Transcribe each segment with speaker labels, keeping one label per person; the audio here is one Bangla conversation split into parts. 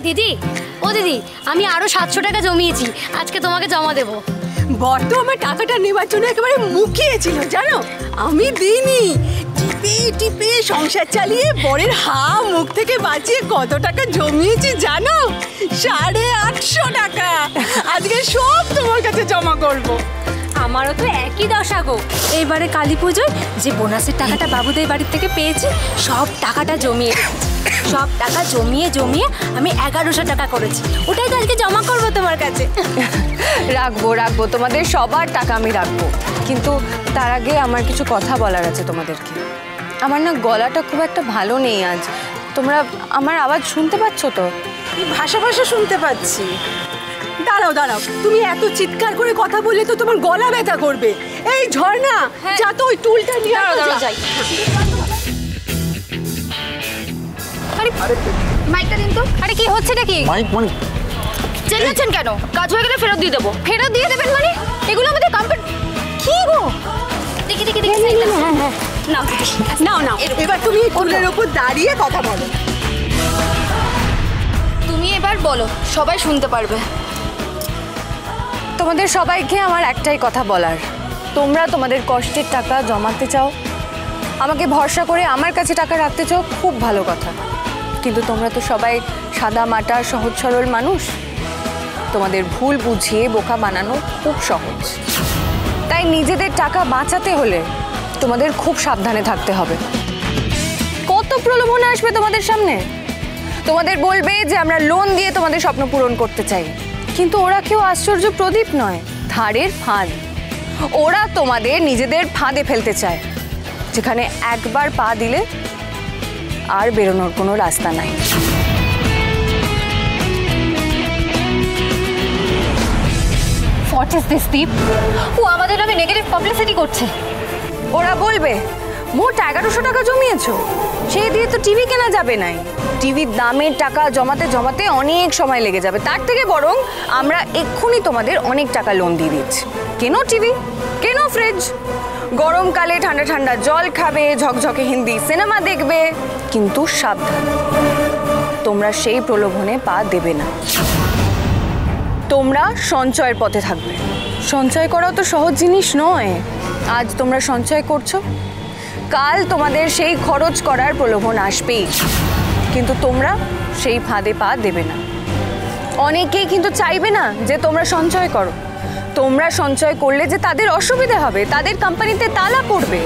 Speaker 1: দিদি, ও দিদি, আমি আরো 700 টাকা জমিয়েছি, আজকে তোমাকে জমা দেবো।
Speaker 2: বড় আমার টাকাটা নেবার জন্য একেবারে মুখিয়েছিল জানো, আমি দিইনি। টিপে টিপে সংসার চালিয়ে বরের মুখ থেকে বাঁচিয়ে কত টাকা জমিয়েছি জানো? 850 টাকা। আজকে সব তোমার কাছে জমা করব।
Speaker 1: আমারও তো একই দশা গো। এইবারে কালী পুজোয় যে বোনাসের টাকাটা বাবুদের বাড়ির থেকে পেয়েছি, সব টাকাটা জমিয়ে সব টাকা জমিয়ে জমিয়ে আমি 1100 টাকা করেছি। ওটাই তো আজকে জমা করবো তোমার কাছে।
Speaker 3: রাখবো রাখবো, তোমাদের সবার টাকা আমি রাখবো, কিন্তু তার আগে আমার কিছু কথা বলার আছে তোমাদেরকে। আমার না গলাটা খুব একটা ভালো নেই আজ। তোমরা আমার আওয়াজ শুনতে পাচ্ছ তো?
Speaker 2: ভাষা ভাষা শুনতে পাচ্ছি। দাঁড়াও দাঁড়াও, তুমি এত চিৎকার করে কথা বললে তো তোমার গলা ব্যথা করবে। এই ঝর্ণা, যা তো ওই টুলটা নিয়ে যাই।
Speaker 1: মাইকটা দিন তো। আরে কি হচ্ছে নাকি?
Speaker 4: মাইক মানে
Speaker 1: চেঁচাচ্ছেন কেন? কাজ হয়ে গেলে ফেরত দিয়ে দেবো। ফেরত দিয়ে দেবেন মানে? এগুলো আমাদের কমপ্লিট। কি গো? দেখি দেখি দেখি। হ্যাঁ হ্যাঁ, নাও দিদি,
Speaker 2: নাও নাও। এবার তুমি টুলের উপর দাঁড়িয়ে কথা বলো।
Speaker 1: তুমি এবার বলো, সবাই শুনতে পারবে।
Speaker 3: তোমাদের সবাইকে আমার একটাই কথা বলার, তোমরা তোমাদের কষ্টের টাকা জমাতে চাও, আমাকে ভরসা করে আমার কাছে টাকা রাখতে চাও, খুব ভালো কথা। কিন্তু তোমরা তো সবাই সাদা মাটা সহজ সরল মানুষ, তোমাদের ভুল বুঝিয়ে বোকা বানানো খুব সহজ। তাই নিজেদের টাকা বাঁচাতে হলে তোমাদের খুব সাবধানে থাকতে হবে। কত প্রলোভন আসবে তোমাদের সামনে, তোমাদের বলবে যে আমরা লোন দিয়ে তোমাদের স্বপ্ন পূরণ করতে চাই, কিন্তু ওরা কেউ আশ্চর্য প্রদীপ নয়, ধারের ফাঁদ। ওরা তোমাদের নিজেদের ফাঁদে ফেলতে চায়, যেখানে একবার পা দিলে আর বেরোনোর কোনো রাস্তা নাই।
Speaker 1: What is this, দীপ? ও আমাদের নামে নেগেটিভ পাবলিসিটি করছে।
Speaker 3: ওরা বলবে মোট 1100 টাকা জমিয়েছো, সেই দিয়ে তো টিভি কেনা যাবে নাই। টিভির দামের টাকা জমাতে জমাতে অনেক সময় লেগে যাবে, তার থেকে বরং আমরা এক্ষুনি তোমাদের অনেক টাকা লোন দিয়ে দিচ্ছি। কেন টিভি, কেন ফ্রিজ, গরমকালে ঠান্ডা ঠান্ডা জল খাবে, ঝকঝকে হিন্দি সিনেমা দেখবে। কিন্তু সাবধান, তোমরা সেই প্রলোভনে পা দেবে না। তোমরা সঞ্চয়ের পথে থাকবে। সঞ্চয় করাও তো সহজ জিনিস নয়। আজ তোমরা সঞ্চয় করছো, কাল তোমাদের সেই খরচ করার প্রলোভন আসবেই, কিন্তু তোমরা সেই ফাঁদে পা দেবে না। অনেকেই কিন্তু চাইবে না যে তোমরা সঞ্চয় করো। তোমরা সঞ্চয় করলে যে তাদের অসুবিধা হবে, তাদের কোম্পানিতে তালা পড়বে।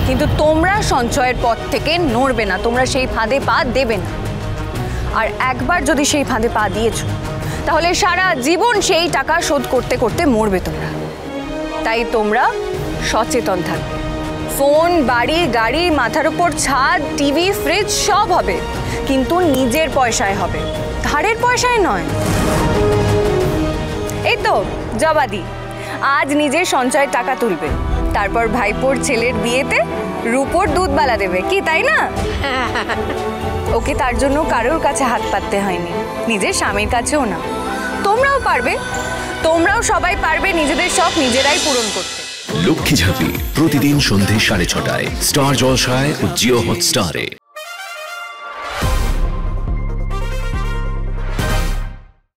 Speaker 3: কিন্তু তোমরা সঞ্চয়ের পথ থেকে নড়বে না, তোমরা সেই ফাঁদে পা দেবে না। আর একবার যদি সেই ফাঁদে পা দিয়েছো, তাহলে সারা জীবন সেই টাকা শোধ করতে করতে মরবে তোমরা। তাই তোমরা সচেতন থাকবে। ফোন, বাড়ি, গাড়ি, মাথার উপর ছাদ, টিভি, ফ্রিজ সব হবে, কিন্তু নিজের পয়সায় হবে, ধারের পয়সায় নয়। এই তো জবাদি, আজ নিজের সঞ্চয়ের টাকা তুলবে, তারপর ভাইপোর ছেলের বিয়েতে রূপোর দুধবালা দেবে, কি তাই না? ওকে তার জন্য কারোর কাছে হাত পাততে হয়নি, নিজের স্বামীর কাছেও না। তোমরাও পারবে, তোমরাও সবাই পারবে নিজেদের শখ নিজেরাই পূরণ করতে।
Speaker 5: লক্ষ্মী ঝাঁপি প্রতিদিন সন্ধে 6:30টায় স্টার জলসায় ও জিও হটস্টারে।